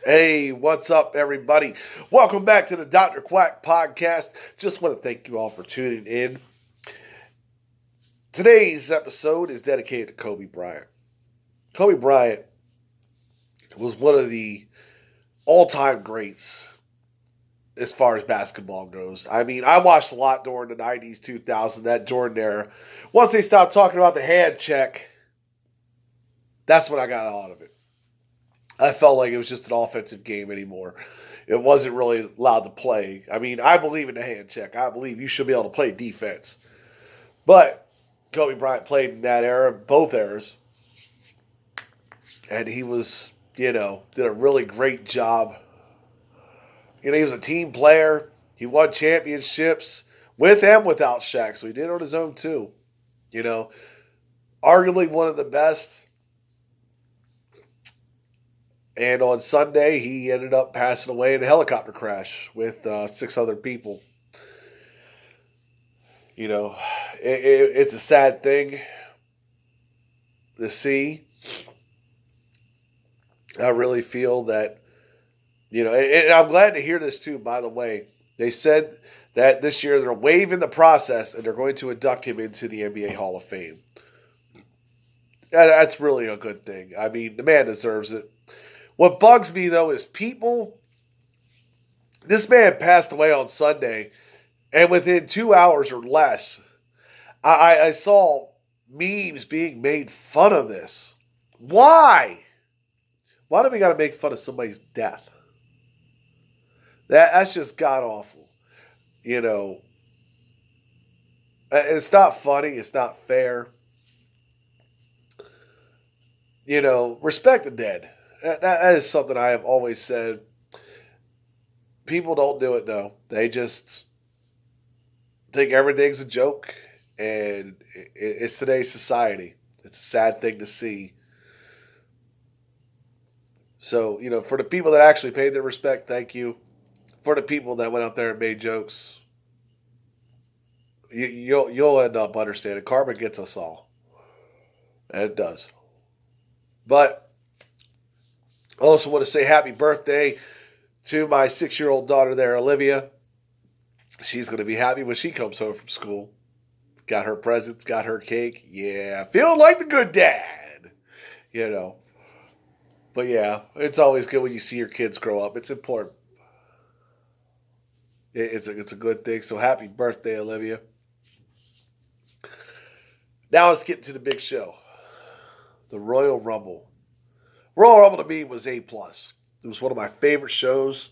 Hey, what's up, everybody? Welcome back to the Dr. Quack podcast. Just want to thank you all for tuning in. Today's episode is dedicated to Kobe Bryant. Kobe Bryant was one of the all-time greats as far as basketball goes. I mean, I watched a lot during the 90s, 2000s, that Jordan era. Once they stopped talking about the hand check, that's when I got out of it. I felt like it was just an offensive game anymore. It wasn't really allowed to play. I mean, I believe in the hand check. I believe you should be able to play defense. But Kobe Bryant played in that era, both eras. And he was, did a really great job. He was a team player. He won championships with and without Shaq. So he did it on his own too. Arguably one of the best. And on Sunday, he ended up passing away in a helicopter crash with 6 other people. It's a sad thing to see. I really feel that, and I'm glad to hear this too, by the way. They said that this year they're waiving the process and they're going to induct him into the NBA Hall of Fame. That's really a good thing. I mean, the man deserves it. What bugs me, though, is this man passed away on Sunday, and within 2 hours or less, I saw memes being made fun of this. Why? Why do we got to make fun of somebody's death? That's just god-awful. It's not funny. It's not fair. Respect the dead. That is something I have always said. People don't do it, though. They just think everything's a joke, and it's today's society. It's a sad thing to see. So, for the people that actually paid their respect, thank you. For the people that went out there and made jokes, you'll end up understanding. Karma gets us all. And it does. But I also want to say happy birthday to my 6-year-old daughter there, Olivia. She's going to be happy when she comes home from school. Got her presents, got her cake. Yeah, feeling like the good dad. But yeah, it's always good when you see your kids grow up. It's important. It's a good thing. So happy birthday, Olivia. Now let's get to the big show. The Royal Rumble. Royal Rumble to me was A+. It was one of my favorite shows.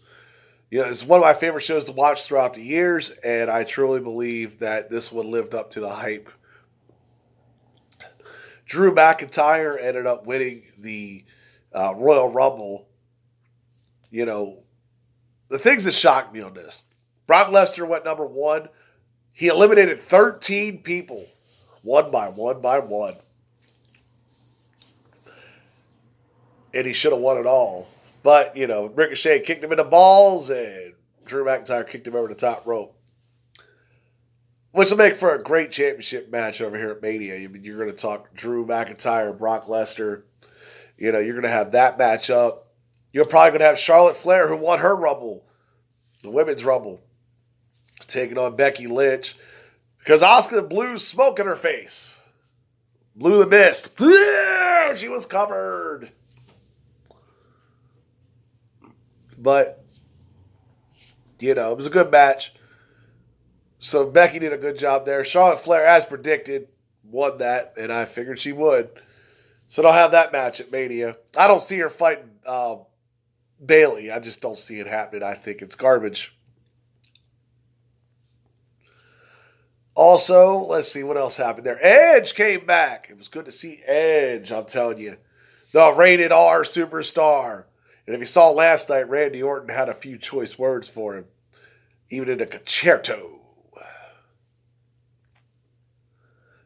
It's one of my favorite shows to watch throughout the years, and I truly believe that this one lived up to the hype. Drew McIntyre ended up winning the Royal Rumble. The things that shocked me on this. Brock Lesnar went number 1. He eliminated 13 people, one by one by one. And he should have won it all. But, Ricochet kicked him in the balls, and Drew McIntyre kicked him over the top rope. Which will make for a great championship match over here at Mania. I mean, you're going to talk Drew McIntyre, Brock Lesnar. You're going to have that matchup. You're probably going to have Charlotte Flair, who won her Rumble, the Women's Rumble, taking on Becky Lynch. Because Asuka blew smoke in her face. Blew the mist. She was covered. But, it was a good match. So Becky did a good job there. Charlotte Flair, as predicted, won that, and I figured she would. So they'll have that match at Mania. I don't see her fighting Bayley. I just don't see it happening. I think it's garbage. Also, let's see what else happened there. Edge came back. It was good to see Edge, I'm telling you. The rated R superstar. And if you saw last night, Randy Orton had a few choice words for him. Even in the concerto.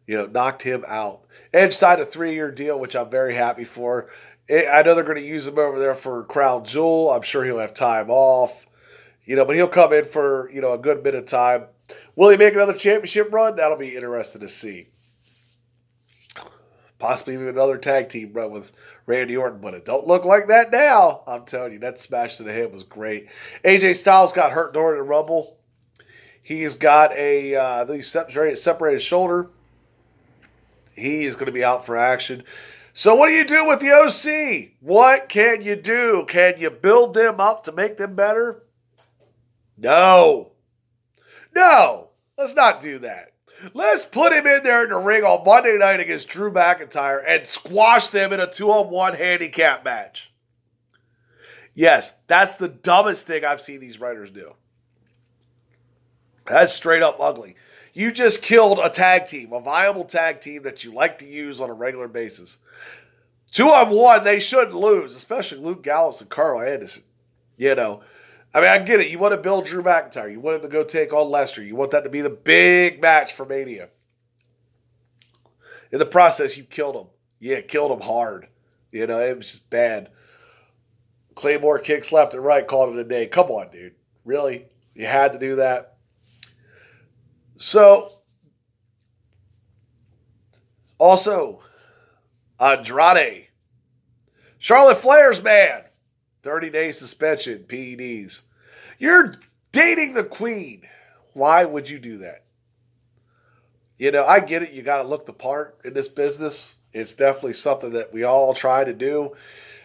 Knocked him out. Edge signed a 3-year deal, which I'm very happy for. I know they're going to use him over there for Crown Jewel. I'm sure he'll have time off. But he'll come in for, a good bit of time. Will he make another championship run? That'll be interesting to see. Possibly even another tag team run with Randy Orton, but it don't look like that now. I'm telling you, that smash to the head was great. AJ Styles got hurt during the Rumble. He's got a separated shoulder. He is going to be out for action. So what do you do with the OC? What can you do? Can you build them up to make them better? No. No. Let's not do that. Let's put him in there in the ring on Monday night against Drew McIntyre and squash them in a 2-on-1 handicap match. Yes, that's the dumbest thing I've seen these writers do. That's straight up ugly. You just killed a tag team, a viable tag team that you like to use on a regular basis. 2-on-1, they shouldn't lose, especially Luke Gallows and Carl Anderson. You know, I mean, I get it. You want to build Drew McIntyre. You want him to go take on Lesnar. You want that to be the big match for Mania. In the process, you killed him. Yeah, killed him hard. You know, it was just bad. Claymore kicks left and right, called it a day. Come on, dude. Really? You had to do that? So, also, Andrade. Charlotte Flair's man. 30-day suspension, PEDs. You're dating the queen. Why would you do that? You know, I get it. You got to look the part in this business. It's definitely something that we all try to do.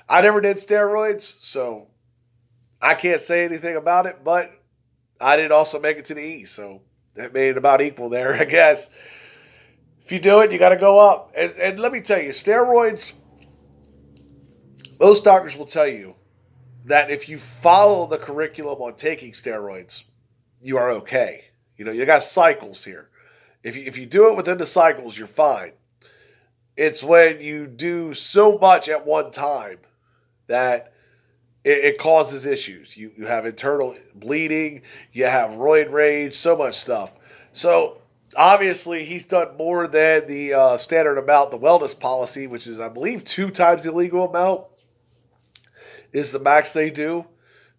I never did steroids, so I can't say anything about it, but I did also make it to the E, so that made it about equal there, I guess. If you do it, you got to go up. And let me tell you, steroids, most doctors will tell you that if you follow the curriculum on taking steroids, you are okay. You know, you got cycles here. If you do it within the cycles, you're fine. It's when you do so much at one time that it causes issues. You have internal bleeding, you have roid rage, so much stuff. So obviously he's done more than the standard amount, the wellness policy, which is, I believe, 2 times the legal amount is the max they do,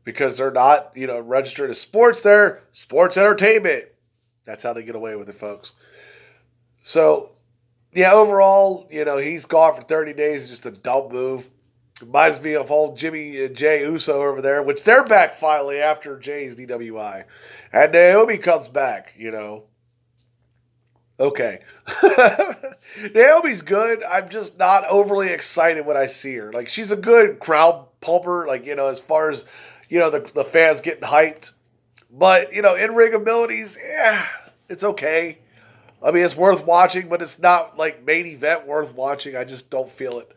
because they're not, you know, registered as sports. They're sports entertainment. That's how they get away with it, folks. So, yeah, overall, you know, he's gone for 30 days. It's just a dumb move. Reminds me of old Jimmy and Jay Uso over there, which they're back finally after Jay's DWI. And Naomi comes back, you know. Okay. Naomi's good. I'm just not overly excited when I see her. Like, she's a good crowd pumper, like, you know, as far as, you know, the fans getting hyped. But, you know, in-ring abilities, yeah, it's okay. I mean, it's worth watching, but it's not, like, main event worth watching. I just don't feel it.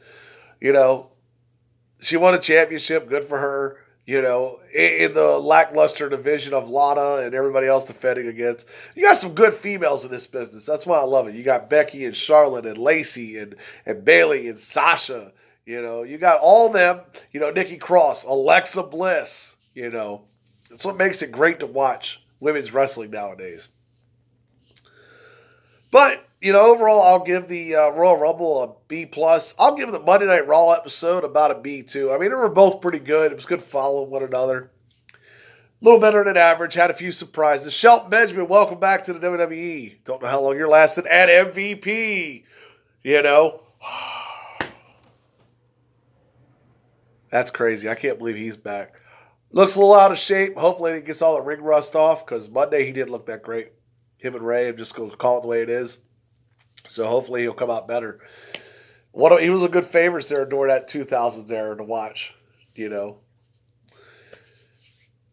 You know, she won a championship. Good for her. You know, in the lackluster division of Lana and everybody else defending against. You got some good females in this business. That's why I love it. You got Becky and Charlotte and Lacey and Bayley and Sasha. You know, you got all them. You know, Nikki Cross, Alexa Bliss. You know, that's what makes it great to watch women's wrestling nowadays. But, you know, overall, I'll give the Royal Rumble a B+. I'll give the Monday Night Raw episode about a B, too. I mean, they were both pretty good. It was good following one another. A little better than average. Had a few surprises. Shelton Benjamin, welcome back to the WWE. Don't know how long you're lasting at MVP. You know. That's crazy. I can't believe he's back. Looks a little out of shape. Hopefully he gets all the ring rust off, because Monday he didn't look that great. Him and Ray, I'm just going to call it the way it is. So hopefully he'll come out better. He was a good favorites there during that 2000s era to watch, you know.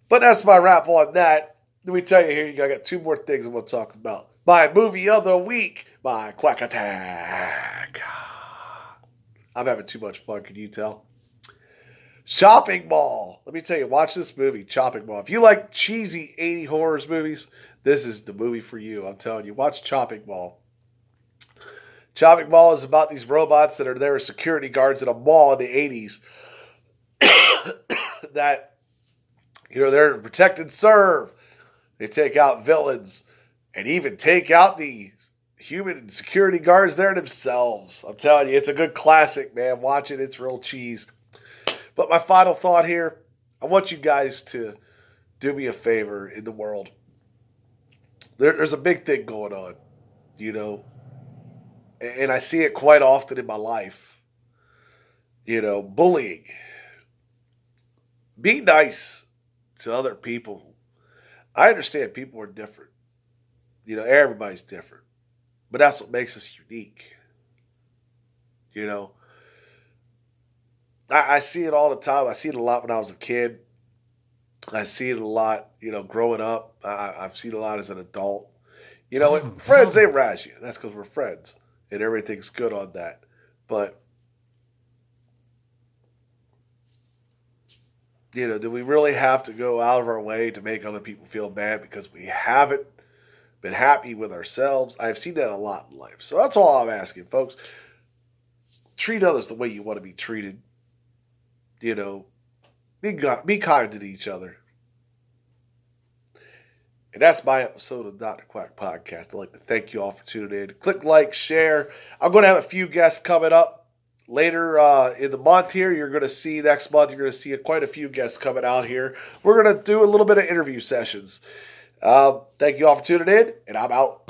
But that's my wrap on that. Let me tell you here, I got 2 more things I'm going to talk about. My movie of the week, my Quack Attack. I'm having too much fun, can you tell? Chopping Mall. Let me tell you, watch this movie, Chopping Mall. If you like cheesy 80 horrors movies, this is the movie for you. I'm telling you, watch Chopping Mall. Chopping Mall is about these robots that are there as security guards at a mall in the 80s that, you know, they're to protect and serve. They take out villains and even take out the human security guards there themselves. I'm telling you, it's a good classic, man. Watch it. It's real cheese. But my final thought here, I want you guys to do me a favor in the world. There's a big thing going on, you know. And I see it quite often in my life. Bullying. Be nice to other people. I understand people are different. Everybody's different. But that's what makes us unique. I see it all the time. I see it a lot when I was a kid. I see it a lot, growing up. I've seen it a lot as an adult. And friends, they razz you. That's because we're friends. And everything's good on that. But, do we really have to go out of our way to make other people feel bad because we haven't been happy with ourselves? I've seen that a lot in life. So that's all I'm asking, folks. Treat others the way you want to be treated. Be kind to each other. And that's my episode of Dr. Quack Podcast. I'd like to thank you all for tuning in. Click like, share. I'm going to have a few guests coming up later in the month here. You're going to see next month, you're going to see quite a few guests coming out here. We're going to do a little bit of interview sessions. Thank you all for tuning in, and I'm out.